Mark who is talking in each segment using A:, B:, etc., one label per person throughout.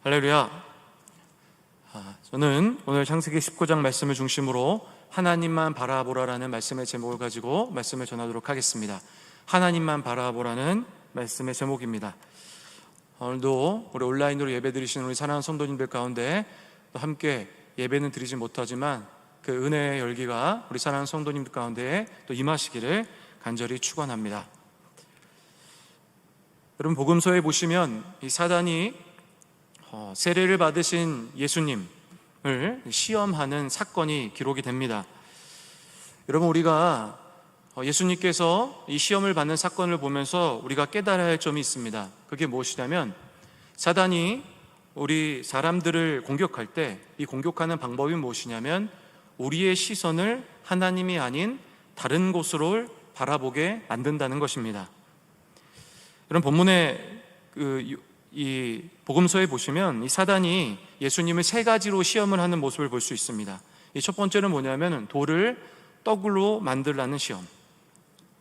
A: 할렐루야. 저는 오늘 창세기 19장 말씀을 중심으로 하나님만 바라보라라는 말씀의 제목을 가지고 말씀을 전하도록 하겠습니다. 하나님만 바라보라는 말씀의 제목입니다. 오늘도 우리 온라인으로 예배 드리시는 우리 사랑하는 성도님들 가운데 또 함께 예배는 드리지 못하지만 그 은혜의 열기가 우리 사랑하는 성도님들 가운데 또 임하시기를 간절히 축원합니다. 여러분, 복음서에 보시면 이 사단이 세례를 받으신 예수님을 시험하는 사건이 기록이 됩니다. 여러분, 우리가 예수님께서 이 시험을 받는 사건을 보면서 우리가 깨달아야 할 점이 있습니다. 그게 무엇이냐면, 사단이 우리 사람들을 공격할 때 이 공격하는 방법이 무엇이냐면 우리의 시선을 하나님이 아닌 다른 곳으로 바라보게 만든다는 것입니다. 이런 본문의 이 복음서에 보시면 이 사단이 예수님을 세 가지로 시험을 하는 모습을 볼 수 있습니다. 이 첫 번째는 뭐냐면 돌을 떡으로 만들라는 시험,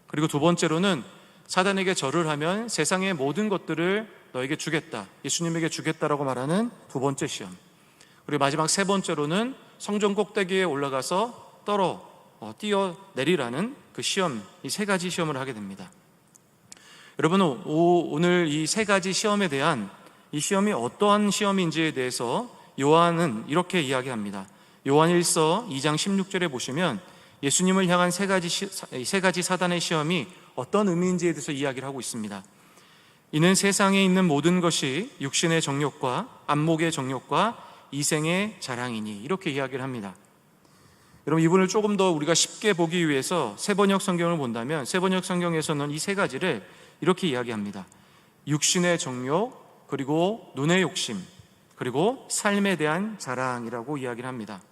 A: 그리고 두 번째로는 사단에게 절을 하면 세상의 모든 것들을 너에게 주겠다, 예수님에게 주겠다라고 말하는 두 번째 시험, 그리고 마지막 세 번째로는 성전 꼭대기에 올라가서 뛰어내리라는 그 시험, 이 세 가지 시험을 하게 됩니다. 여러분, 오늘 이 세 가지 시험에 대한 이 시험이 어떠한 시험인지에 대해서 요한은 이렇게 이야기합니다. 요한 1서 2장 16절에 보시면 예수님을 향한 세 가지 사단의 시험이 어떤 의미인지에 대해서 이야기를 하고 있습니다. 이는 세상에 있는 모든 것이 육신의 정욕과 안목의 정욕과 이생의 자랑이니, 이렇게 이야기를 합니다. 여러분, 이분을 조금 더 우리가 쉽게 보기 위해서 세번역 성경을 본다면 세번역 성경에서는 이 세 가지를 이렇게 이야기합니다. 육신의 정욕, 그리고 눈의 욕심, 그리고 삶에 대한 자랑이라고 이야기를 합니다.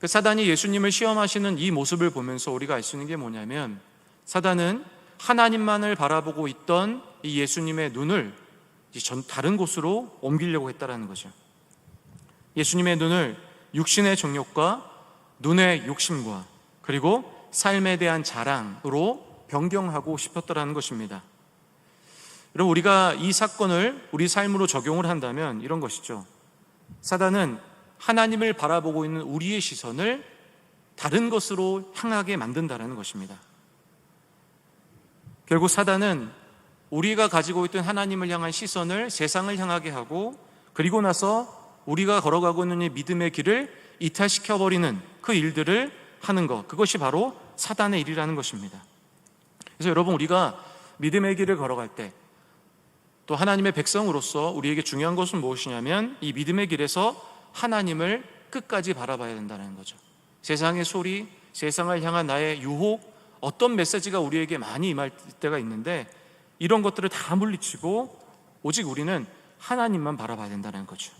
A: 그 사단이 예수님을 시험하시는 이 모습을 보면서 우리가 알 수 있는 게 뭐냐면, 사단은 하나님만을 바라보고 있던 이 예수님의 눈을 다른 곳으로 옮기려고 했다는 거죠. 예수님의 눈을 육신의 정욕과 눈의 욕심과 그리고 삶에 대한 자랑으로 변경하고 싶었더라는 것입니다. 여러분, 우리가 이 사건을 우리 삶으로 적용을 한다면 이런 것이죠. 사단은 하나님을 바라보고 있는 우리의 시선을 다른 것으로 향하게 만든다는 것입니다. 결국 사단은 우리가 가지고 있던 하나님을 향한 시선을 세상을 향하게 하고, 그리고 나서 우리가 걸어가고 있는 이 믿음의 길을 이탈시켜버리는 그 일들을 하는 것, 그것이 바로 사단의 일이라는 것입니다. 그래서 여러분, 우리가 믿음의 길을 걸어갈 때 또 하나님의 백성으로서 우리에게 중요한 것은 무엇이냐면 이 믿음의 길에서 하나님을 끝까지 바라봐야 된다는 거죠. 세상의 소리, 세상을 향한 나의 유혹, 어떤 메시지가 우리에게 많이 임할 때가 있는데 이런 것들을 다 물리치고 오직 우리는 하나님만 바라봐야 된다는 거죠.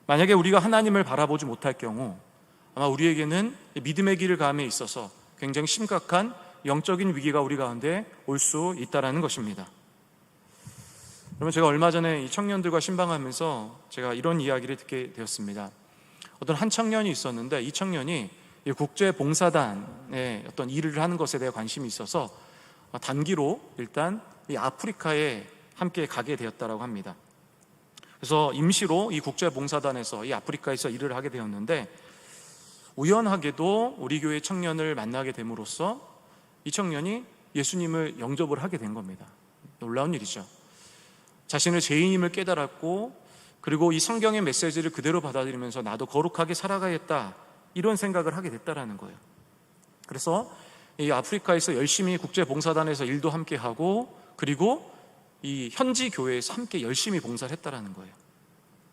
A: 만약에 우리가 하나님을 바라보지 못할 경우 아마 우리에게는 믿음의 길을 가함에 있어서 굉장히 심각한 영적인 위기가 우리 가운데 올 수 있다는 것입니다. 그러면 제가 얼마 전에 이 청년들과 신방하면서 제가 이런 이야기를 듣게 되었습니다. 어떤 한 청년이 있었는데 이 청년이 국제봉사단의 어떤 일을 하는 것에 대해 관심이 있어서 단기로 일단 이 아프리카에 함께 가게 되었다고 합니다. 그래서 임시로 이 국제봉사단에서 이 아프리카에서 일을 하게 되었는데, 우연하게도 우리 교회 청년을 만나게 됨으로써 이 청년이 예수님을 영접을 하게 된 겁니다. 놀라운 일이죠. 자신을 죄인임을 깨달았고, 그리고 이 성경의 메시지를 그대로 받아들이면서 나도 거룩하게 살아가야겠다, 이런 생각을 하게 됐다라는 거예요. 그래서 이 아프리카에서 열심히 국제봉사단에서 일도 함께 하고, 그리고 이 현지 교회에서 함께 열심히 봉사를 했다라는 거예요.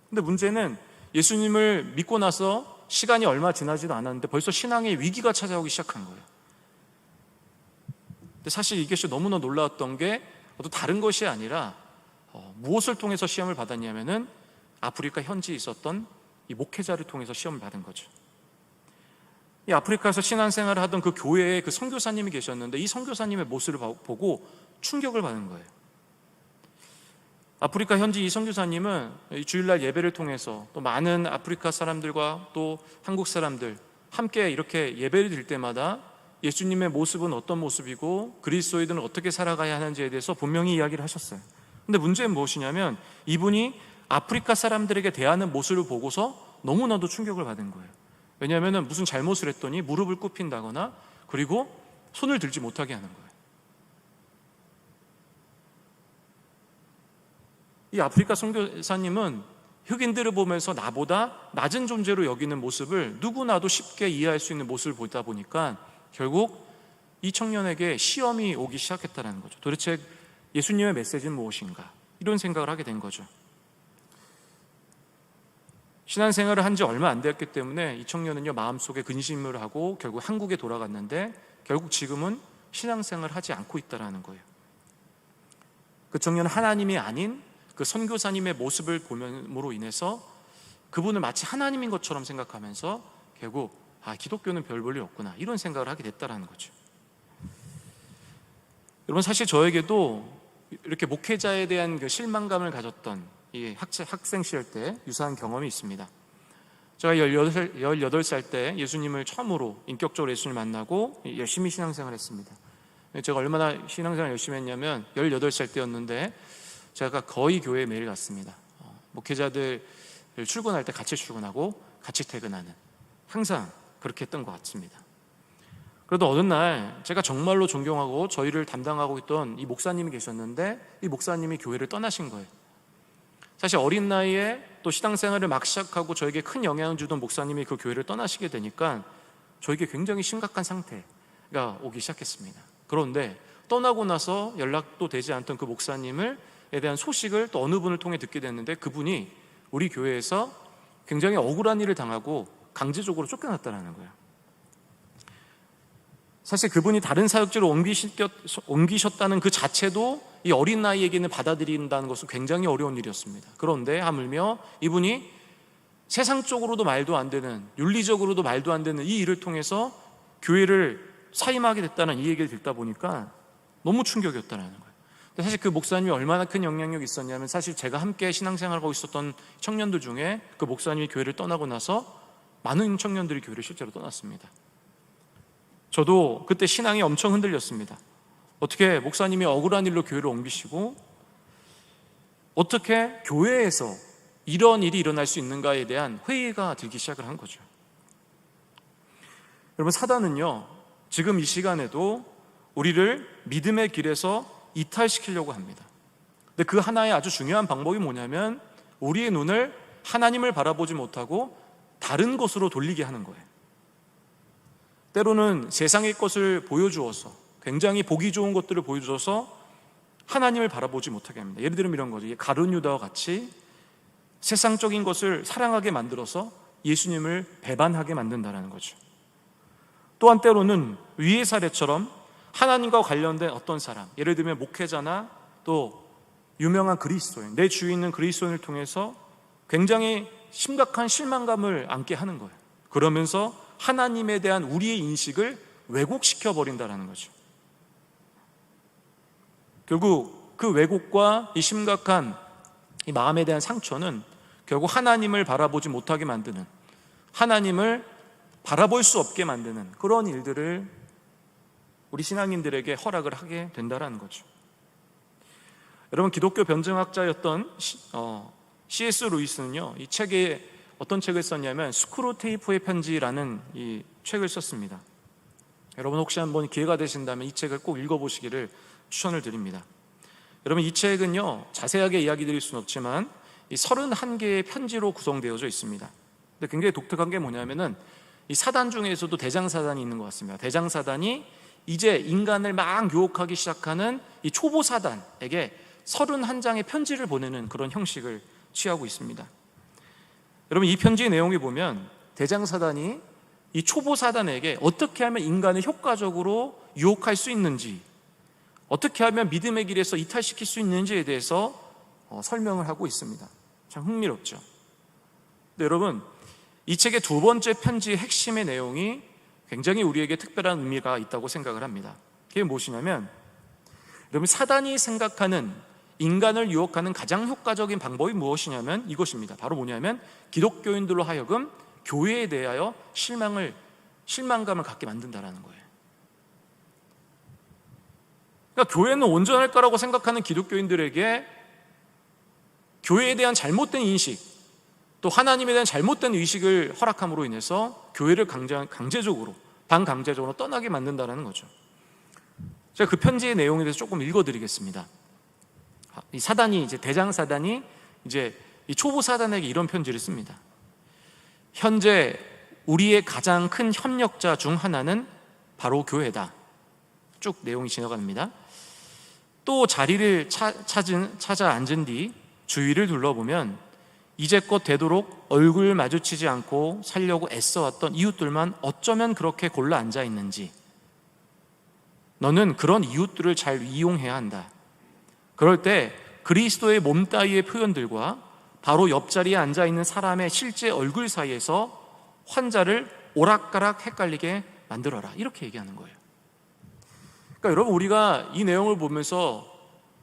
A: 근데 문제는 예수님을 믿고 나서 시간이 얼마 지나지도 않았는데 벌써 신앙의 위기가 찾아오기 시작한 거예요. 근데 사실 이것이 너무나 놀라웠던 게 어떤 다른 것이 아니라 무엇을 통해서 시험을 받았냐면은 아프리카 현지에 있었던 이 목회자를 통해서 시험을 받은 거죠. 이 아프리카에서 신앙생활을 하던 그 교회에 그 선교사님이 계셨는데 이 선교사님의 모습을 보고 충격을 받은 거예요. 아프리카 현지 이 선교사님은 주일날 예배를 통해서 또 많은 아프리카 사람들과 또 한국 사람들 함께 이렇게 예배를 드릴 때마다 예수님의 모습은 어떤 모습이고 그리스도인들은 어떻게 살아가야 하는지에 대해서 분명히 이야기를 하셨어요. 근데 문제는 무엇이냐면 이분이 아프리카 사람들에게 대하는 모습을 보고서 너무나도 충격을 받은 거예요. 왜냐하면 무슨 잘못을 했더니 무릎을 굽힌다거나 그리고 손을 들지 못하게 하는 거예요. 이 아프리카 선교사님은 흑인들을 보면서 나보다 낮은 존재로 여기는 모습을 누구나도 쉽게 이해할 수 있는 모습을 보다 보니까 결국 이 청년에게 시험이 오기 시작했다는 거죠. 도대체 예수님의 메시지는 무엇인가? 이런 생각을 하게 된 거죠. 신앙생활을 한 지 얼마 안 되었기 때문에 이 청년은요, 마음속에 근심을 하고 결국 한국에 돌아갔는데 결국 지금은 신앙생활을 하지 않고 있다는 거예요. 그 청년은 하나님이 아닌 그 선교사님의 모습을 보면으로 인해서 그분을 마치 하나님인 것처럼 생각하면서 결국 기독교는 별 볼일 없구나 이런 생각을 하게 됐다는 거죠. 여러분, 사실 저에게도 이렇게 목회자에 대한 그 실망감을 가졌던 이 학생 시절 때 유사한 경험이 있습니다. 제가 18살 때 예수님을 처음으로 인격적으로 예수님을 만나고 열심히 신앙생활을 했습니다. 제가 얼마나 신앙생활을 열심히 했냐면 18살 때였는데 제가 거의 교회에 매일 갔습니다. 목회자들 출근할 때 같이 출근하고 같이 퇴근하는, 항상 그렇게 했던 것 같습니다. 그래도 어느 날 제가 정말로 존경하고 저희를 담당하고 있던 이 목사님이 계셨는데 이 목사님이 교회를 떠나신 거예요. 사실 어린 나이에 또 신앙생활을 막 시작하고 저에게 큰 영향을 주던 목사님이 그 교회를 떠나시게 되니까 저에게 굉장히 심각한 상태가 오기 시작했습니다. 그런데 떠나고 나서 연락도 되지 않던 그 목사님에 대한 소식을 또 어느 분을 통해 듣게 됐는데 그분이 우리 교회에서 굉장히 억울한 일을 당하고 강제적으로 쫓겨났다는 거예요. 사실 그분이 다른 사역지로 옮기셨다는 그 자체도 이 어린 나이에게는 받아들인다는 것은 굉장히 어려운 일이었습니다. 그런데 하물며 이분이 세상적으로도 말도 안 되는, 윤리적으로도 말도 안 되는 이 일을 통해서 교회를 사임하게 됐다는 이 얘기를 듣다 보니까 너무 충격이었다는 거예요. 근데 사실 그 목사님이 얼마나 큰 영향력이 있었냐면 사실 제가 함께 신앙생활을 하고 있었던 청년들 중에 그 목사님이 교회를 떠나고 나서 많은 청년들이 교회를 실제로 떠났습니다. 저도 그때 신앙이 엄청 흔들렸습니다. 어떻게 목사님이 억울한 일로 교회를 옮기시고 어떻게 교회에서 이런 일이 일어날 수 있는가에 대한 회의가 들기 시작을 한 거죠. 여러분, 사단은요 지금 이 시간에도 우리를 믿음의 길에서 이탈시키려고 합니다. 근데 그 하나의 아주 중요한 방법이 뭐냐면 우리의 눈을 하나님을 바라보지 못하고 다른 것으로 돌리게 하는 거예요. 때로는 세상의 것을 보여주어서, 굉장히 보기 좋은 것들을 보여줘서 하나님을 바라보지 못하게 합니다. 예를 들면 이런 거죠. 가룟 유다와 같이 세상적인 것을 사랑하게 만들어서 예수님을 배반하게 만든다는 거죠. 또한 때로는 위의 사례처럼 하나님과 관련된 어떤 사람, 예를 들면 목회자나 또 유명한 그리스도인, 내 주위에 있는 그리스도인을 통해서 굉장히 심각한 실망감을 안게 하는 거예요. 그러면서 하나님에 대한 우리의 인식을 왜곡시켜 버린다는 거죠. 결국 그 왜곡과 이 심각한 이 마음에 대한 상처는 결국 하나님을 바라보지 못하게 만드는, 하나님을 바라볼 수 없게 만드는 그런 일들을 우리 신앙인들에게 허락을 하게 된다는 거죠. 여러분, 기독교 변증학자였던 C.S. 루이스는요, 이 책에 어떤 책을 썼냐면 스크루테이프의 편지라는 이 책을 썼습니다. 여러분 혹시 한번 기회가 되신다면 이 책을 꼭 읽어보시기를 추천을 드립니다. 여러분, 이 책은요 자세하게 이야기 드릴 수는 없지만 이 31개의 편지로 구성되어져 있습니다. 근데 굉장히 독특한 게 뭐냐면은 이 사단 중에서도 대장사단이 있는 것 같습니다. 대장사단이 이제 인간을 막 유혹하기 시작하는 이 초보 사단에게 31장의 편지를 보내는 그런 형식을 취하고 있습니다. 여러분, 이 편지의 내용을 보면 대장사단이 이 초보 사단에게 어떻게 하면 인간을 효과적으로 유혹할 수 있는지, 어떻게 하면 믿음의 길에서 이탈시킬 수 있는지에 대해서 설명을 하고 있습니다. 참 흥미롭죠. 근데 여러분, 이 책의 두 번째 편지의 핵심의 내용이 굉장히 우리에게 특별한 의미가 있다고 생각을 합니다. 그게 무엇이냐면, 여러분, 사단이 생각하는 인간을 유혹하는 가장 효과적인 방법이 무엇이냐면 이것입니다. 바로 뭐냐면 기독교인들로 하여금 교회에 대하여 실망감을 갖게 만든다는 거예요. 그러니까 교회는 온전할 거라고 생각하는 기독교인들에게 교회에 대한 잘못된 인식, 또 하나님에 대한 잘못된 의식을 허락함으로 인해서 교회를 강제적으로, 반강제적으로 떠나게 만든다는 거죠. 제가 그 편지의 내용에 대해서 조금 읽어드리겠습니다. 이 사단이, 이제 대장 사단이 이제 이 초보 사단에게 이런 편지를 씁니다. 현재 우리의 가장 큰 협력자 중 하나는 바로 교회다. 쭉 내용이 지나갑니다. 또 자리를 찾아 앉은 뒤 주위를 둘러보면 이제껏 되도록 얼굴 마주치지 않고 살려고 애써왔던 이웃들만 어쩌면 그렇게 골라 앉아 있는지, 너는 그런 이웃들을 잘 이용해야 한다. 그럴 때 그리스도의 몸 따위의 표현들과 바로 옆자리에 앉아있는 사람의 실제 얼굴 사이에서 환자를 오락가락 헷갈리게 만들어라, 이렇게 얘기하는 거예요. 그러니까 여러분, 우리가 이 내용을 보면서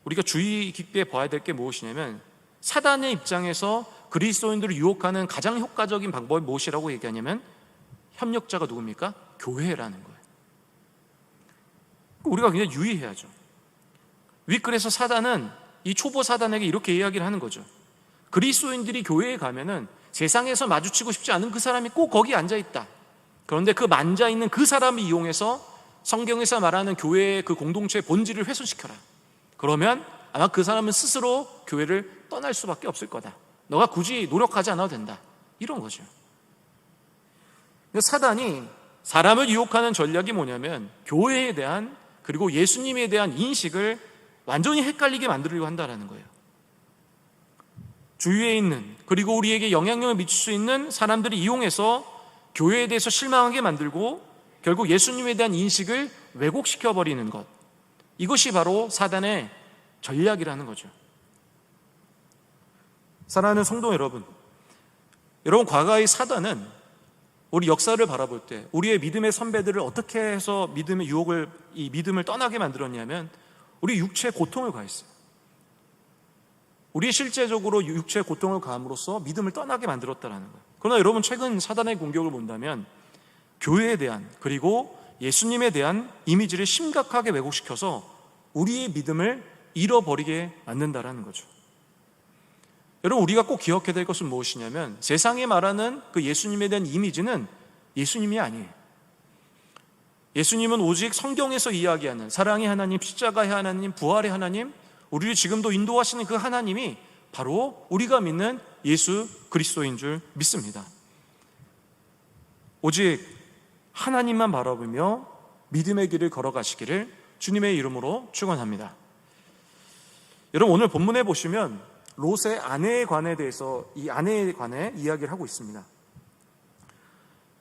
A: 우리가 주의 깊게 봐야 될 게 무엇이냐면, 사단의 입장에서 그리스도인들을 유혹하는 가장 효과적인 방법이 무엇이라고 얘기하냐면, 협력자가 누굽니까? 교회라는 거예요. 우리가 그냥 유의해야죠. 윗글에서 사단은 이 초보 사단에게 이렇게 이야기를 하는 거죠. 그리스도인들이 교회에 가면은 세상에서 마주치고 싶지 않은 그 사람이 꼭 거기 앉아있다. 그런데 그 앉아있는 그 사람을 이용해서 성경에서 말하는 교회의 그 공동체의 본질을 훼손시켜라. 그러면 아마 그 사람은 스스로 교회를 떠날 수밖에 없을 거다. 너가 굳이 노력하지 않아도 된다. 이런 거죠. 사단이 사람을 유혹하는 전략이 뭐냐면, 교회에 대한, 그리고 예수님에 대한 인식을 완전히 헷갈리게 만들려고 한다는 거예요. 주위에 있는, 그리고 우리에게 영향력을 미칠 수 있는 사람들을 이용해서 교회에 대해서 실망하게 만들고 결국 예수님에 대한 인식을 왜곡시켜버리는 것, 이것이 바로 사단의 전략이라는 거죠. 사랑하는 성도 여러분, 과거의 사단은 우리 역사를 바라볼 때 우리의 믿음의 선배들을 어떻게 해서 믿음의 유혹을, 이 믿음을 떠나게 만들었냐면, 우리 육체에 고통을 가했어요. 우리 실제적으로 육체에 고통을 가함으로써 믿음을 떠나게 만들었다는 거예요. 그러나 여러분, 최근 사단의 공격을 본다면 교회에 대한, 그리고 예수님에 대한 이미지를 심각하게 왜곡시켜서 우리의 믿음을 잃어버리게 만든다는 거죠. 여러분, 우리가 꼭 기억해야 될 것은 무엇이냐면, 세상에 말하는 그 예수님에 대한 이미지는 예수님이 아니에요. 예수님은 오직 성경에서 이야기하는 사랑의 하나님, 십자가의 하나님, 부활의 하나님, 우리를 지금도 인도하시는 그 하나님이 바로 우리가 믿는 예수 그리스도인 줄 믿습니다. 오직 하나님만 바라보며 믿음의 길을 걸어가시기를 주님의 이름으로 축원합니다. 여러분, 오늘 본문에 보시면 롯의 아내에 관해 대해서, 이 아내에 관해 이야기를 하고 있습니다.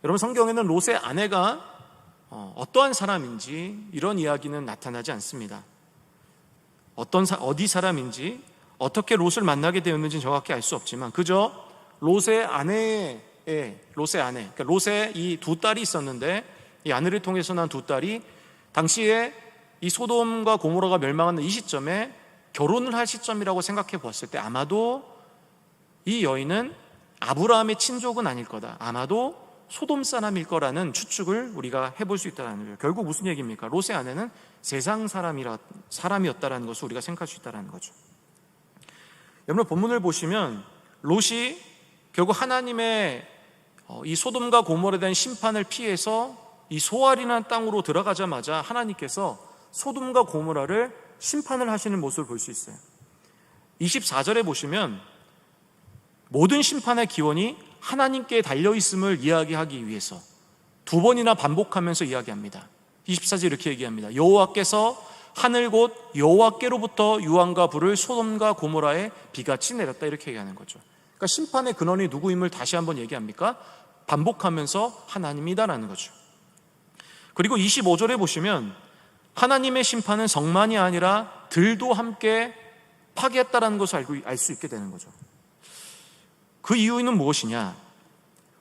A: 여러분, 성경에는 롯의 아내가 어떠한 사람인지 이런 이야기는 나타나지 않습니다. 어디 사람인지, 어떻게 롯을 만나게 되었는지는 정확히 알 수 없지만, 그저 롯의 아내, 그러니까 롯의 이 두 딸이 있었는데, 이 아내를 통해서 난 두 딸이 당시에 이 소돔과 고모라가 멸망하는 이 시점에 결혼을 할 시점이라고 생각해 보았을 때, 아마도 이 여인은 아브라함의 친족은 아닐 거다, 아마도 소돔 사람일 거라는 추측을 우리가 해볼 수 있다는 거예요. 결국 무슨 얘기입니까? 롯의 아내는 세상 사람이었다는 것을 우리가 생각할 수 있다는 거죠. 여러분, 본문을 보시면 롯이 결국 하나님의 이 소돔과 고모라에 대한 심판을 피해서 이 소알이라는 땅으로 들어가자마자 하나님께서 소돔과 고모라를 심판을 하시는 모습을 볼 수 있어요. 24절에 보시면 모든 심판의 기원이 하나님께 달려있음을 이야기하기 위해서 두 번이나 반복하면서 이야기합니다. 24절 이렇게 얘기합니다. 여호와께서 하늘 곧 여호와께로부터 유황과 불을 소돔과 고모라에 비같이 내렸다, 이렇게 얘기하는 거죠. 그러니까 심판의 근원이 누구임을 다시 한번 얘기합니까? 반복하면서 하나님이다라는 거죠. 그리고 25절에 보시면 하나님의 심판은 성만이 아니라 들도 함께 파괴했다라는 것을 알 수 있게 되는 거죠. 그 이유는 무엇이냐?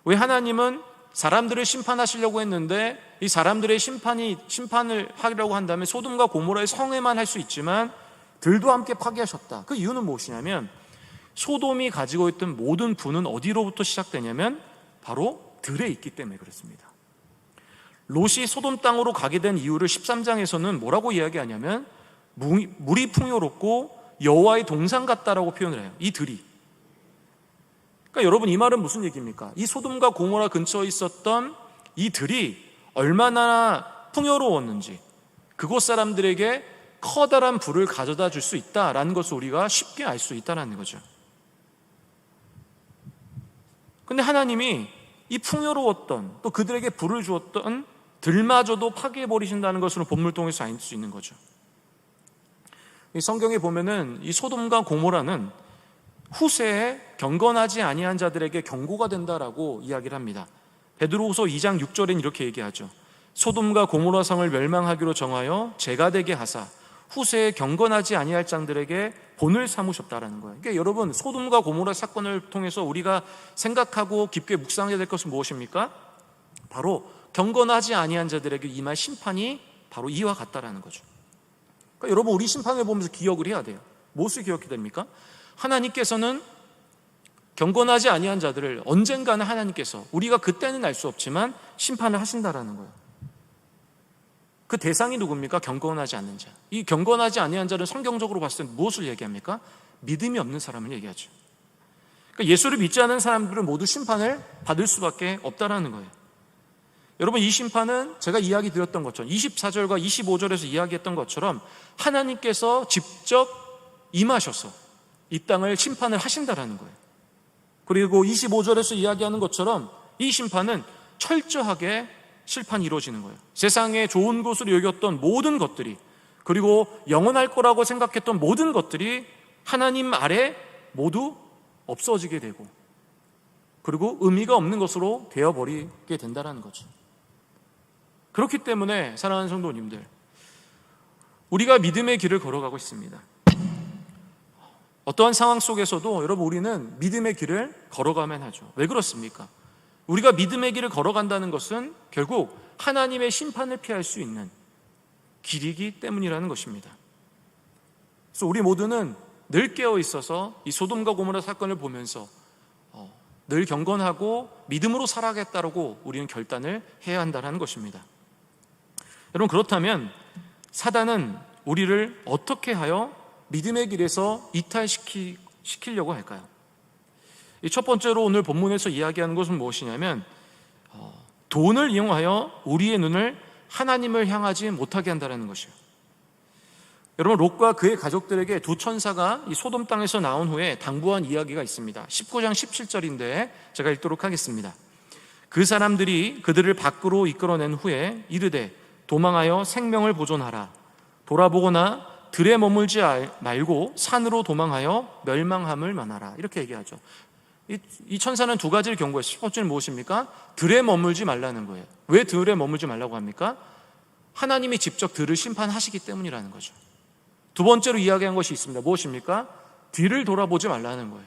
A: 왜 하나님은 사람들을 심판하시려고 했는데 이 사람들의 심판을 하려고 한다면 소돔과 고모라의 성에만 할 수 있지만 들도 함께 파괴하셨다. 그 이유는 무엇이냐면, 소돔이 가지고 있던 모든 분은 어디로부터 시작되냐면 바로 들에 있기 때문에 그렇습니다. 롯이 소돔 땅으로 가게 된 이유를 13장에서는 뭐라고 이야기하냐면, 물이 풍요롭고 여호와의 동산 같다라고 표현을 해요. 이 들이, 그러니까 여러분, 이 말은 무슨 얘기입니까? 이 소돔과 고모라 근처에 있었던 이 들이 얼마나 풍요로웠는지, 그곳 사람들에게 커다란 부를 가져다 줄 수 있다라는 것을 우리가 쉽게 알 수 있다는 거죠. 근데 하나님이 이 풍요로웠던, 또 그들에게 부를 주었던 들마저도 파괴해버리신다는 것으로 본문을 통해서 알 수 있는 거죠. 이 성경에 보면은 이 소돔과 고모라는 후세에 경건하지 아니한 자들에게 경고가 된다라고 이야기를 합니다. 베드로후서 2장 6절엔 이렇게 얘기하죠. 소돔과 고모라 성을 멸망하기로 정하여 죄가 되게 하사 후세에 경건하지 아니할 장들에게 본을 삼으셨다라는 거예요. 그러니까 여러분, 소돔과 고모라 사건을 통해서 우리가 생각하고 깊게 묵상해야 될 것은 무엇입니까? 바로 경건하지 아니한 자들에게 임할 심판이 바로 이와 같다라는 거죠. 그러니까 여러분, 우리 심판을 보면서 기억을 해야 돼요. 무엇을 기억해야 됩니까? 하나님께서는 경건하지 아니한 자들을 언젠가는 하나님께서, 우리가 그때는 알 수 없지만 심판을 하신다라는 거예요. 그 대상이 누굽니까? 경건하지 않는 자. 이 경건하지 아니한 자는 성경적으로 봤을 때 무엇을 얘기합니까? 믿음이 없는 사람을 얘기하죠. 그러니까 예수를 믿지 않는 사람들은 모두 심판을 받을 수밖에 없다라는 거예요. 여러분, 이 심판은 제가 이야기 드렸던 것처럼 24절과 25절에서 이야기했던 것처럼 하나님께서 직접 임하셔서 이 땅을 심판을 하신다라는 거예요. 그리고 25절에서 이야기하는 것처럼 이 심판은 철저하게 심판이 이루어지는 거예요. 세상에 좋은 것으로 여겼던 모든 것들이, 그리고 영원할 거라고 생각했던 모든 것들이 하나님 아래 모두 없어지게 되고, 그리고 의미가 없는 것으로 되어버리게 된다는 거죠. 그렇기 때문에 사랑하는 성도님들, 우리가 믿음의 길을 걸어가고 있습니다. 어떠한 상황 속에서도 여러분, 우리는 믿음의 길을 걸어가면 하죠. 왜 그렇습니까? 우리가 믿음의 길을 걸어간다는 것은 결국 하나님의 심판을 피할 수 있는 길이기 때문이라는 것입니다. 그래서 우리 모두는 늘 깨어 있어서 이 소돔과 고모라 사건을 보면서 늘 경건하고 믿음으로 살아가겠다고 우리는 결단을 해야 한다는 것입니다. 여러분, 그렇다면 사단은 우리를 어떻게 하여 믿음의 길에서 이탈시키려고 할까요? 이 첫 번째로 오늘 본문에서 이야기하는 것은 무엇이냐면 돈을 이용하여 우리의 눈을 하나님을 향하지 못하게 한다는 것이에요. 여러분, 롯과 그의 가족들에게 두 천사가 이 소돔 땅에서 나온 후에 당부한 이야기가 있습니다. 19장 17절인데 제가 읽도록 하겠습니다. 그 사람들이 그들을 밖으로 이끌어낸 후에 이르되 도망하여 생명을 보존하라. 돌아보거나 들에 머물지 말고 산으로 도망하여 멸망함을 면하라. 이렇게 얘기하죠. 이 천사는 두 가지를 경고했어요. 첫 번째는 무엇입니까? 들에 머물지 말라는 거예요. 왜 들에 머물지 말라고 합니까? 하나님이 직접 들을 심판하시기 때문이라는 거죠. 두 번째로 이야기한 것이 있습니다. 무엇입니까? 뒤를 돌아보지 말라는 거예요.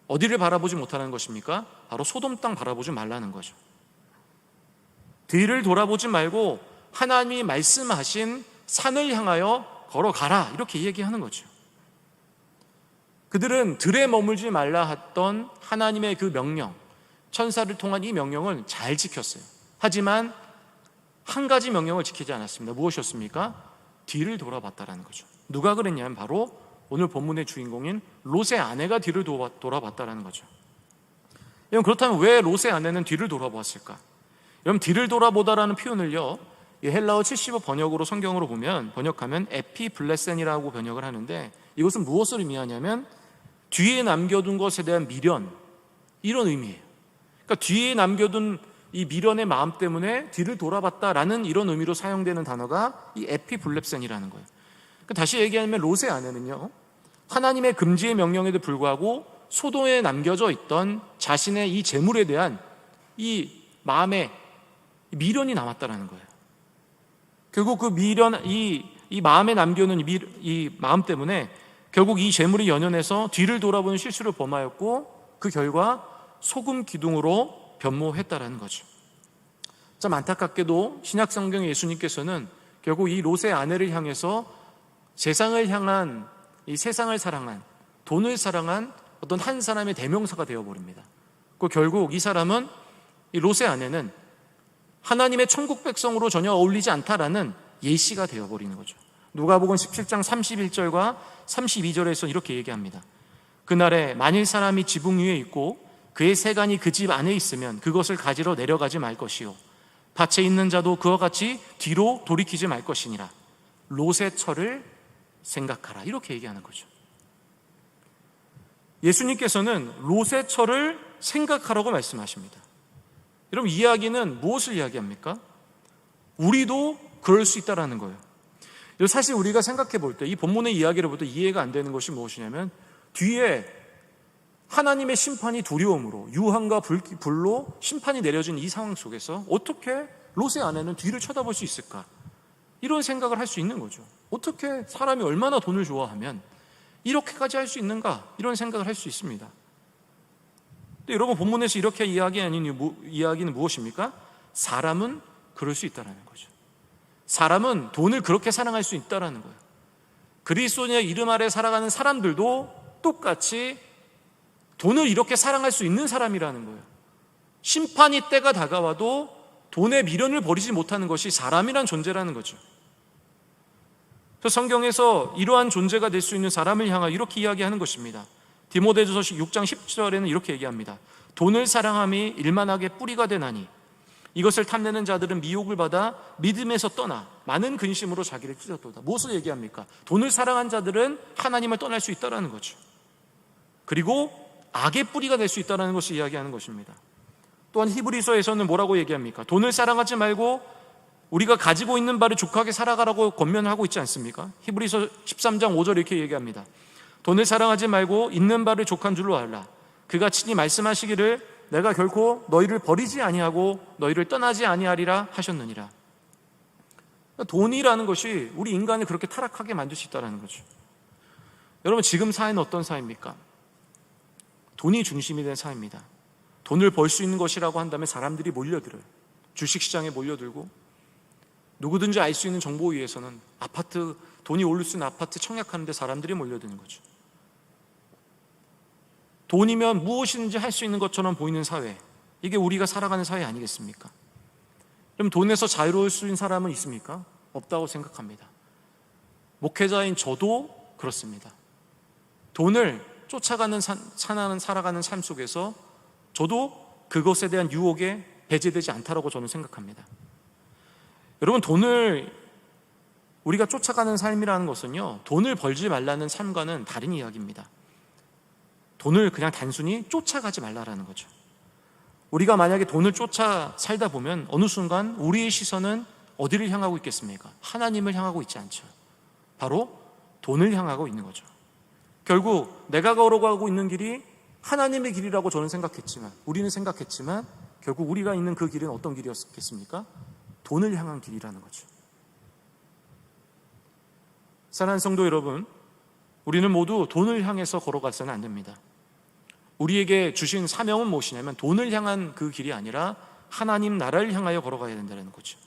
A: 어디를 바라보지 못하는 것입니까? 바로 소돔 땅 바라보지 말라는 거죠. 뒤를 돌아보지 말고 하나님이 말씀하신 산을 향하여 걸어가라, 이렇게 얘기하는 거죠. 그들은 들에 머물지 말라 했던 하나님의 그 명령, 천사를 통한 이 명령을 잘 지켰어요. 하지만 한 가지 명령을 지키지 않았습니다. 무엇이었습니까? 뒤를 돌아봤다라는 거죠. 누가 그랬냐면 바로 오늘 본문의 주인공인 롯의 아내가 뒤를 돌아봤다라는 거죠. 여러분, 그렇다면 왜 롯의 아내는 뒤를 돌아보았을까? 여러분, 뒤를 돌아보다라는 표현을요, 헬라어 70어 번역으로 성경으로 보면 번역하면 에피블레센이라고 번역을 하는데, 이것은 무엇을 의미하냐면 뒤에 남겨둔 것에 대한 미련, 이런 의미예요. 그러니까 뒤에 남겨둔 이 미련의 마음 때문에 뒤를 돌아봤다라는 이런 의미로 사용되는 단어가 이 에피블레센이라는 거예요. 그러니까 다시 얘기하면 롯의 아내는요, 하나님의 금지의 명령에도 불구하고 소돔에 남겨져 있던 자신의 이 재물에 대한 이 마음에 미련이 남았다라는 거예요. 결국 그 미련, 이 마음에 남겨놓은 이 마음 때문에 결국 이 재물이 연연해서 뒤를 돌아보는 실수를 범하였고, 그 결과 소금 기둥으로 변모했다라는 거죠. 참 안타깝게도 신약 성경 예수님께서는 결국 이 롯의 아내를 향해서 세상을 향한, 이 세상을 사랑한, 돈을 사랑한 어떤 한 사람의 대명사가 되어버립니다. 그 결국 이 사람은, 이 롯의 아내는 하나님의 천국 백성으로 전혀 어울리지 않다라는 예시가 되어버리는 거죠. 누가복음 17장 31절과 32절에서 이렇게 얘기합니다. 그날에 만일 사람이 지붕 위에 있고 그의 세간이 그 집 안에 있으면 그것을 가지러 내려가지 말 것이요 밭에 있는 자도 그와 같이 뒤로 돌이키지 말 것이니라. 롯의 처를 생각하라. 이렇게 얘기하는 거죠. 예수님께서는 롯의 처를 생각하라고 말씀하십니다. 여러분, 이 이야기는 무엇을 이야기합니까? 우리도 그럴 수 있다는 거예요. 사실 우리가 생각해 볼 때, 이 본문의 이야기를 볼 때 이해가 안 되는 것이 무엇이냐면, 뒤에 하나님의 심판이 두려움으로 유황과 불로 심판이 내려진 이 상황 속에서 어떻게 롯의 아내는 뒤를 쳐다볼 수 있을까? 이런 생각을 할 수 있는 거죠. 어떻게 사람이 얼마나 돈을 좋아하면 이렇게까지 할 수 있는가? 이런 생각을 할 수 있습니다. 근데 여러분, 본문에서 이렇게 이야기하는 이야기는 무엇입니까? 사람은 그럴 수 있다는 거죠. 사람은 돈을 그렇게 사랑할 수 있다는 거예요. 그리스도인의 이름 아래 살아가는 사람들도 똑같이 돈을 이렇게 사랑할 수 있는 사람이라는 거예요. 심판이 때가 다가와도 돈에 미련을 버리지 못하는 것이 사람이란 존재라는 거죠. 그래서 성경에서 이러한 존재가 될 수 있는 사람을 향하여 이렇게 이야기하는 것입니다. 디모데전서 6장 10절에는 이렇게 얘기합니다. 돈을 사랑함이 일만하게 뿌리가 되나니 이것을 탐내는 자들은 미혹을 받아 믿음에서 떠나 많은 근심으로 자기를 찢었도다. 무엇을 얘기합니까? 돈을 사랑한 자들은 하나님을 떠날 수 있다는 거죠. 그리고 악의 뿌리가 될 수 있다는 것을 이야기하는 것입니다. 또한 히브리서에서는 뭐라고 얘기합니까? 돈을 사랑하지 말고 우리가 가지고 있는 바를 족하게 살아가라고 권면하고 있지 않습니까? 히브리서 13장 5절 이렇게 얘기합니다. 돈을 사랑하지 말고 있는 바를 족한 줄로 알라. 그가 친히 말씀하시기를 내가 결코 너희를 버리지 아니하고 너희를 떠나지 아니하리라 하셨느니라. 돈이라는 것이 우리 인간을 그렇게 타락하게 만들 수 있다는 거죠. 여러분, 지금 사회는 어떤 사회입니까? 돈이 중심이 된 사회입니다. 돈을 벌 수 있는 것이라고 한다면 사람들이 몰려들어요. 주식시장에 몰려들고 누구든지 알 수 있는 정보 위에서는 아파트, 돈이 오를 수 있는 아파트 청약하는데 사람들이 몰려드는 거죠. 돈이면 무엇이든지 할 수 있는 것처럼 보이는 사회, 이게 우리가 살아가는 사회 아니겠습니까? 그럼 돈에서 자유로울 수 있는 사람은 있습니까? 없다고 생각합니다. 목회자인 저도 그렇습니다. 돈을 쫓아가는 살아가는 삶 속에서 저도 그것에 대한 유혹에 배제되지 않다라고 저는 생각합니다. 여러분, 돈을 우리가 쫓아가는 삶이라는 것은요, 돈을 벌지 말라는 삶과는 다른 이야기입니다. 돈을 그냥 단순히 쫓아가지 말라라는 거죠. 우리가 만약에 돈을 쫓아 살다 보면 어느 순간 우리의 시선은 어디를 향하고 있겠습니까? 하나님을 향하고 있지 않죠. 바로 돈을 향하고 있는 거죠. 결국 내가 걸어가고 있는 길이 하나님의 길이라고 저는 생각했지만, 우리는 생각했지만 결국 우리가 있는 그 길은 어떤 길이었겠습니까? 돈을 향한 길이라는 거죠. 사랑하는 성도 여러분, 우리는 모두 돈을 향해서 걸어가서는 안 됩니다. 우리에게 주신 사명은 무엇이냐면 돈을 향한 그 길이 아니라 하나님 나라를 향하여 걸어가야 된다는 거죠.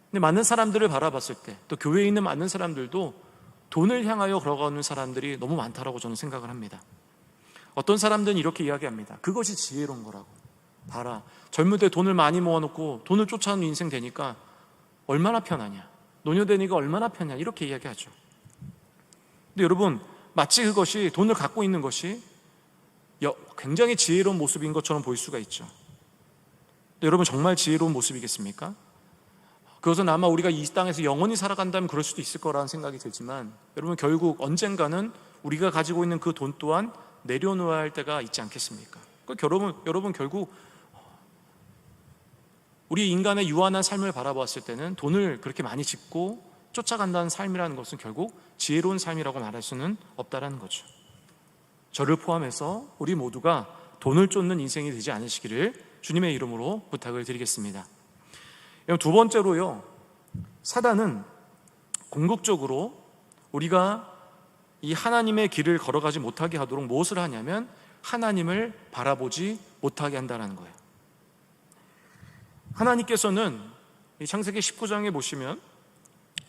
A: 근데 많은 사람들을 바라봤을 때, 또 교회에 있는 많은 사람들도 돈을 향하여 걸어가는 사람들이 너무 많다라고 저는 생각을 합니다. 어떤 사람들은 이렇게 이야기합니다. 그것이 지혜로운 거라고. 봐라, 젊을 때 돈을 많이 모아놓고 돈을 쫓아오는 인생 되니까 얼마나 편하냐, 노년 되니까 얼마나 편하냐, 이렇게 이야기하죠. 근데 여러분, 마치 그것이, 돈을 갖고 있는 것이 굉장히 지혜로운 모습인 것처럼 보일 수가 있죠. 근데 여러분, 정말 지혜로운 모습이겠습니까? 그것은 아마 우리가 이 땅에서 영원히 살아간다면 그럴 수도 있을 거라는 생각이 들지만, 여러분, 결국 언젠가는 우리가 가지고 있는 그 돈 또한 내려놓아야 할 때가 있지 않겠습니까? 여러분 결국 우리 인간의 유한한 삶을 바라보았을 때는 돈을 그렇게 많이 짓고 쫓아간다는 삶이라는 것은 결국 지혜로운 삶이라고 말할 수는 없다는 거죠. 저를 포함해서 우리 모두가 돈을 쫓는 인생이 되지 않으시기를 주님의 이름으로 부탁을 드리겠습니다. 두 번째로요, 사단은 궁극적으로 우리가 이 하나님의 길을 걸어가지 못하게 하도록 무엇을 하냐면 하나님을 바라보지 못하게 한다는 거예요. 하나님께서는 이 창세기 19장에 보시면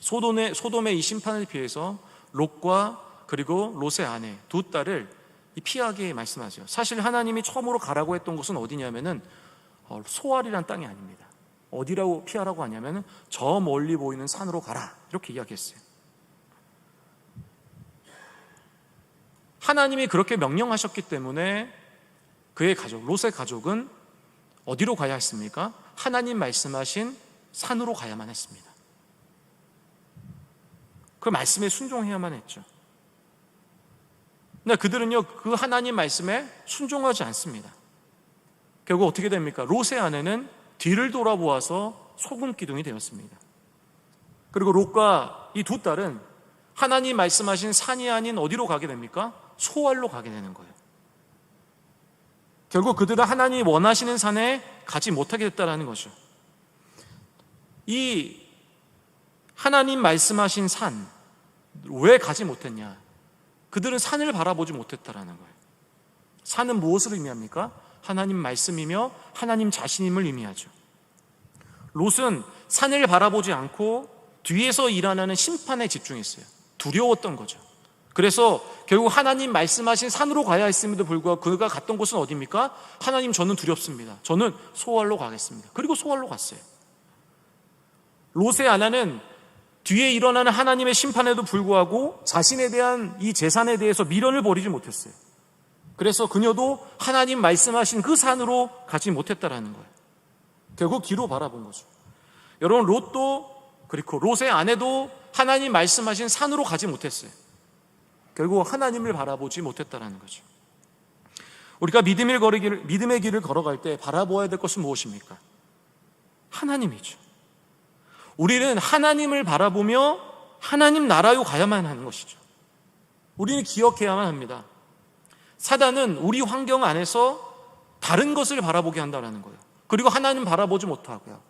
A: 소돔의 이 심판을 피해서 롯과 그리고 롯의 아내 두 딸을 피하게 말씀하세요. 사실 하나님이 처음으로 가라고 했던 곳은 어디냐면은 소알이란 땅이 아닙니다. 어디라고 피하라고 하냐면은 저 멀리 보이는 산으로 가라, 이렇게 이야기했어요. 하나님이 그렇게 명령하셨기 때문에 그의 가족, 롯의 가족은 어디로 가야 했습니까? 하나님 말씀하신 산으로 가야만 했습니다. 그 말씀에 순종해야만 했죠. 근데 그들은요, 그 하나님 말씀에 순종하지 않습니다. 결국 어떻게 됩니까? 롯의 아내는 뒤를 돌아보아서 소금 기둥이 되었습니다. 그리고 롯과 이 두 딸은 하나님 말씀하신 산이 아닌 어디로 가게 됩니까? 소알로 가게 되는 거예요. 결국 그들은 하나님이 원하시는 산에 가지 못하게 됐다는 거죠. 이 하나님 말씀하신 산, 왜 가지 못했냐? 그들은 산을 바라보지 못했다는 거예요. 산은 무엇을 의미합니까? 하나님 말씀이며 하나님 자신임을 의미하죠. 롯은 산을 바라보지 않고 뒤에서 일어나는 심판에 집중했어요. 두려웠던 거죠. 그래서 결국 하나님 말씀하신 산으로 가야 했음에도 불구하고 그가 갔던 곳은 어디입니까? 하나님, 저는 두렵습니다. 저는 소알로 가겠습니다. 그리고 소알로 갔어요. 롯의 아내는 뒤에 일어나는 하나님의 심판에도 불구하고 자신에 대한 이 재산에 대해서 미련을 버리지 못했어요. 그래서 그녀도 하나님 말씀하신 그 산으로 가지 못했다라는 거예요. 결국 뒤로 바라본 거죠. 여러분, 롯도 그리고 롯의 아내도 하나님 말씀하신 산으로 가지 못했어요. 결국 하나님을 바라보지 못했다라는 거죠. 우리가 믿음의 길을 걸어갈 때 바라보아야 될 것은 무엇입니까? 하나님이죠. 우리는 하나님을 바라보며 하나님 나라로 가야만 하는 것이죠. 우리는 기억해야만 합니다. 사단은 우리 환경 안에서 다른 것을 바라보게 한다는 거예요. 그리고 하나님 바라보지 못하게 하고,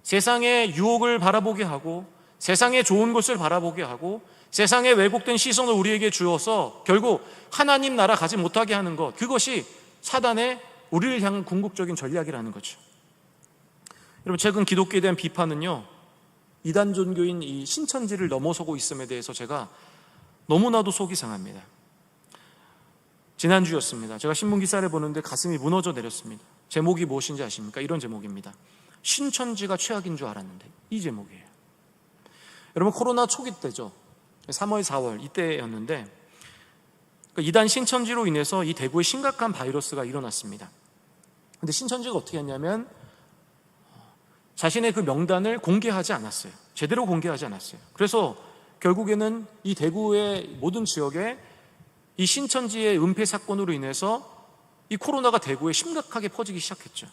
A: 세상의 유혹을 바라보게 하고, 세상의 좋은 것을 바라보게 하고, 세상의 왜곡된 시선을 우리에게 주어서 결국 하나님 나라 가지 못하게 하는 것, 그것이 사단의 우리를 향한 궁극적인 전략이라는 거죠. 여러분, 최근 기독교에 대한 비판은요, 이단 종교인 이 신천지를 넘어서고 있음에 대해서 제가 너무나도 속이 상합니다. 지난주였습니다. 제가 신문기사를 보는데 가슴이 무너져 내렸습니다. 제목이 무엇인지 아십니까? 이런 제목입니다. 신천지가 최악인 줄 알았는데. 이 제목이에요. 여러분, 코로나 초기 때죠. 3월, 4월 이때였는데 이단 신천지로 인해서 이 대구에 심각한 바이러스가 일어났습니다. 근데 신천지가 어떻게 했냐면 자신의 그 명단을 공개하지 않았어요. 제대로 공개하지 않았어요. 그래서 결국에는 이 대구의 모든 지역에 이 신천지의 은폐 사건으로 인해서 이 코로나가 대구에 심각하게 퍼지기 시작했죠.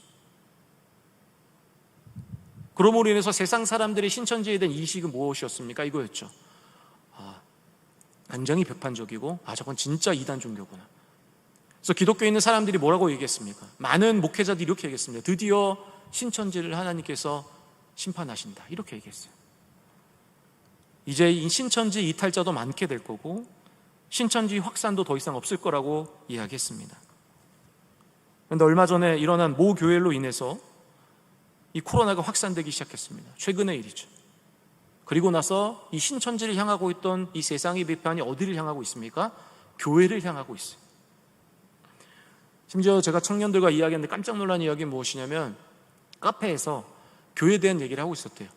A: 그러므로 인해서 세상 사람들의 신천지에 대한 인식은 무엇이었습니까? 이거였죠. 굉장히 비판적이고, 저건 진짜 이단 종교구나. 그래서 기독교에 있는 사람들이 뭐라고 얘기했습니까? 많은 목회자들이 이렇게 얘기했습니다. 드디어 신천지를 하나님께서 심판하신다, 이렇게 얘기했어요. 이제 이 신천지 이탈자도 많게 될 거고 신천지 확산도 더 이상 없을 거라고 이야기했습니다. 그런데 얼마 전에 일어난 모 교회로 인해서 이 코로나가 확산되기 시작했습니다. 최근의 일이죠. 그리고 나서 이 신천지를 향하고 있던 이 세상의 비판이 어디를 향하고 있습니까? 교회를 향하고 있어요. 심지어 제가 청년들과 이야기했는데 깜짝 놀란 이야기는 무엇이냐면, 카페에서 교회에 대한 얘기를 하고 있었대요.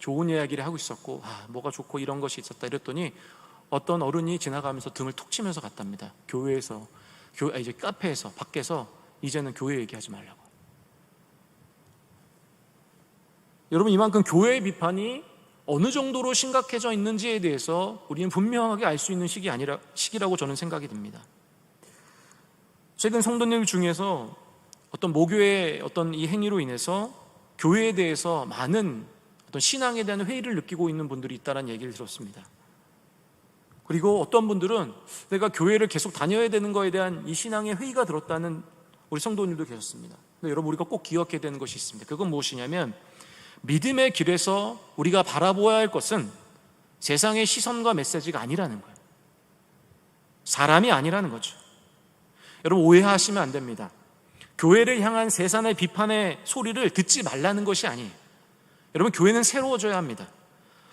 A: 좋은 이야기를 하고 있었고, 뭐가 좋고 이런 것이 있었다 이랬더니 어떤 어른이 지나가면서 등을 톡 치면서 갔답니다. 이제 카페에서, 밖에서 이제는 교회 얘기하지 말라고. 여러분, 이만큼 교회의 비판이 어느 정도로 심각해져 있는지에 대해서 우리는 분명하게 알 수 있는 시기라고 저는 생각이 듭니다. 최근 성도님 중에서 어떤 모교의 어떤 이 행위로 인해서 교회에 대해서 많은 어떤 신앙에 대한 회의를 느끼고 있는 분들이 있다는 얘기를 들었습니다. 그리고 어떤 분들은 내가 교회를 계속 다녀야 되는 거에 대한 이 신앙의 회의가 들었다는 우리 성도님도 계셨습니다. 근데 여러분, 우리가 꼭 기억해야 되는 것이 있습니다. 그건 무엇이냐면, 믿음의 길에서 우리가 바라보아야 할 것은 세상의 시선과 메시지가 아니라는 거예요. 사람이 아니라는 거죠. 여러분, 오해하시면 안 됩니다. 교회를 향한 세상의 비판의 소리를 듣지 말라는 것이 아니에요. 여러분, 교회는 새로워져야 합니다.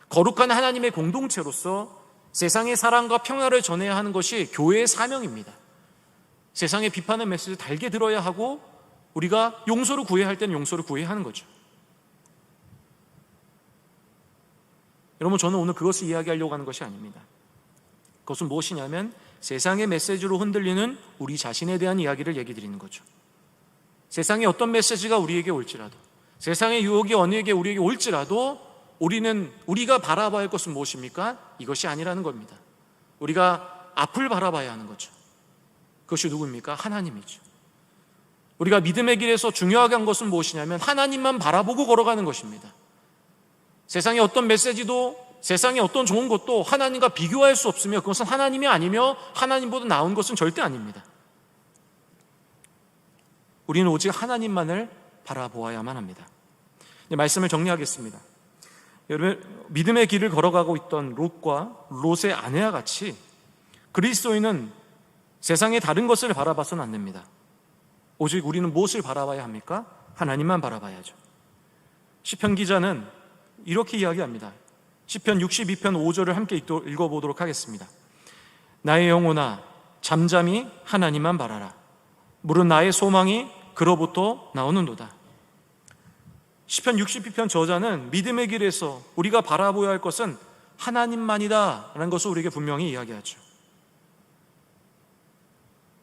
A: 거룩한 하나님의 공동체로서 세상의 사랑과 평화를 전해야 하는 것이 교회의 사명입니다. 세상의 비판의 메시지를 달게 들어야 하고, 우리가 용서를 구해야 할 때는 용서를 구해야 하는 거죠. 여러분, 저는 오늘 그것을 이야기하려고 하는 것이 아닙니다. 그것은 무엇이냐면 세상의 메시지로 흔들리는 우리 자신에 대한 이야기를 얘기 드리는 거죠. 세상에 어떤 메시지가 우리에게 올지라도, 세상의 유혹이 어느에게 우리에게 올지라도 우리가 바라봐야 할 것은 무엇입니까? 이것이 아니라는 겁니다. 우리가 앞을 바라봐야 하는 거죠. 그것이 누구입니까? 하나님이죠. 우리가 믿음의 길에서 중요하게 한 것은 무엇이냐면 하나님만 바라보고 걸어가는 것입니다. 세상의 어떤 메시지도, 세상의 어떤 좋은 것도 하나님과 비교할 수 없으며 그것은 하나님이 아니며 하나님보다 나은 것은 절대 아닙니다. 우리는 오직 하나님만을 바라보아야만 합니다. 말씀을 정리하겠습니다. 여러분, 믿음의 길을 걸어가고 있던 롯과 롯의 아내와 같이 그리스도인은 세상의 다른 것을 바라봐서는 안 됩니다. 오직 우리는 무엇을 바라봐야 합니까? 하나님만 바라봐야죠. 시편 기자는 이렇게 이야기합니다. 시편 62편 5절을 함께 읽어보도록 하겠습니다. 나의 영혼아 잠잠히 하나님만 바라라. 물은 나의 소망이 그로부터 나오는도다. 시편 62편 저자는 믿음의 길에서 우리가 바라보아야 할 것은 하나님만이다 라는 것을 우리에게 분명히 이야기하죠.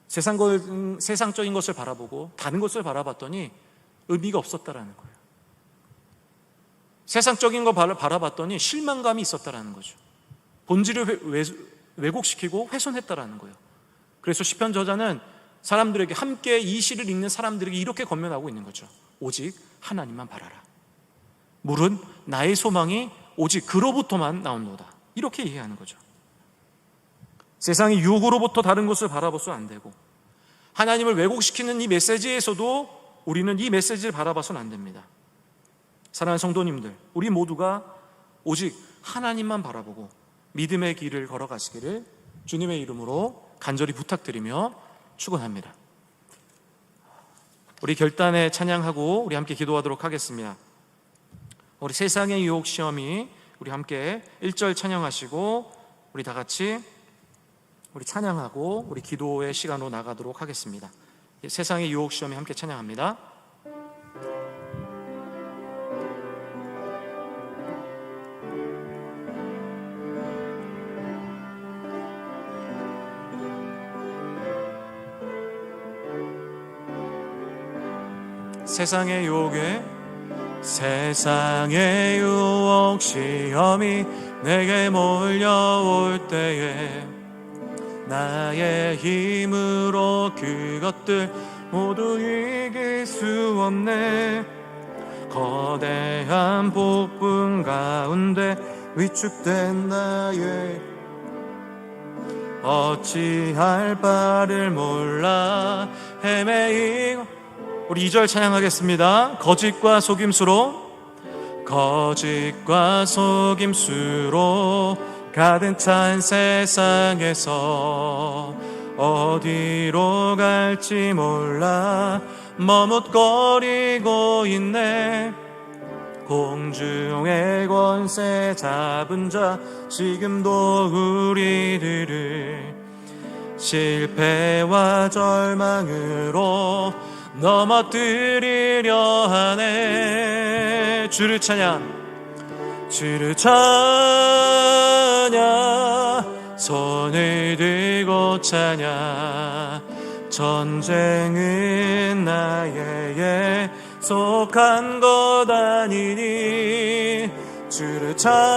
A: 세상적인 것을 바라보고 다른 것을 바라봤더니 의미가 없었다라는 거예요. 세상적인 거 바라봤더니 실망감이 있었다라는 거죠. 본질을 왜곡시키고 훼손했다라는 거예요. 그래서 시편 저자는 사람들에게, 함께 이 시를 읽는 사람들에게 이렇게 권면하고 있는 거죠. 오직 하나님만 바라라. 물은 나의 소망이 오직 그로부터만 나온도다. 이렇게 이해하는 거죠. 세상의 유혹으로부터 다른 것을 바라봐서는 안 되고, 하나님을 왜곡시키는 이 메시지에서도 우리는 이 메시지를 바라봐서는 안 됩니다. 사랑하는 성도님들, 우리 모두가 오직 하나님만 바라보고 믿음의 길을 걸어가시기를 주님의 이름으로 간절히 부탁드리며 축원합니다. 우리 결단에 찬양하고 우리 함께 기도하도록 하겠습니다. 우리 세상의 유혹 시험이, 우리 함께 1절 찬양하시고 우리 다 같이 우리 찬양하고 우리 기도의 시간으로 나가도록 하겠습니다. 세상의 유혹 시험이 함께 찬양합니다. 세상의 유혹 시험이 내게 몰려올 때에 나의 힘으로 그것들 모두 이길 수 없네. 거대한 폭풍 가운데 위축된 나의 어찌할 바를 몰라 헤매이고. 우리 2절 찬양하겠습니다. 거짓과 속임수로 가득 찬 세상에서 어디로 갈지 몰라 머뭇거리고 있네. 공중의 권세 잡은 자 지금도 우리들을 실패와 절망으로 넘어뜨리려 하네. 주를 찬양, 손을 들고 찬양. 전쟁은 나에게 속한 것 아니니 주를 찬양.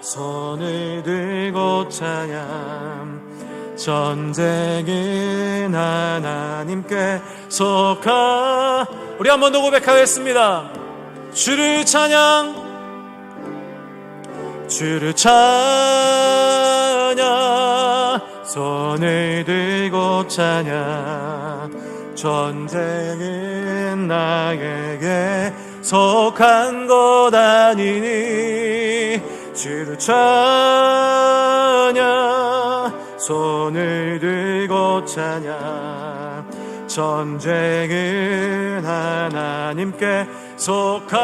A: 손을 들고 찬양. 전쟁은 하나님께 속한. 우리 한 번 더 고백하겠습니다. 주를 찬양, 손을 들고 찬양. 전쟁은 나에게 속한 것 아니니 주를 찬양. 손을 들고 찬양. 전쟁은 하나님께 속한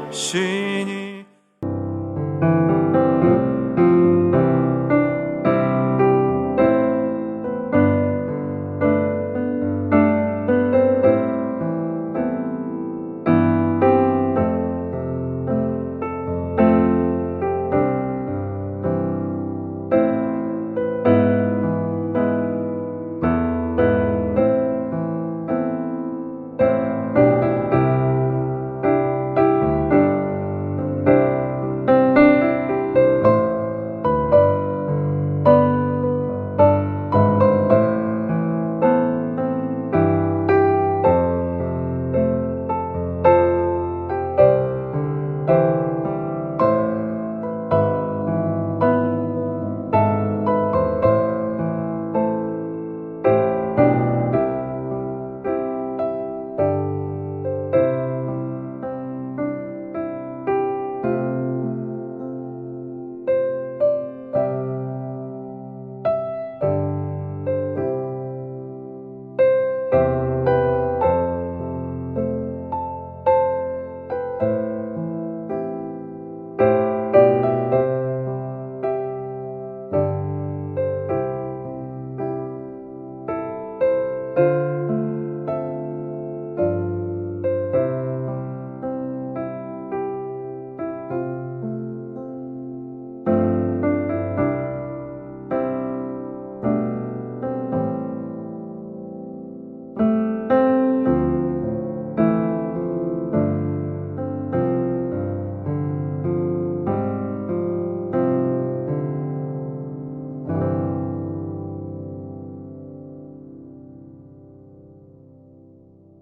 A: 것이니.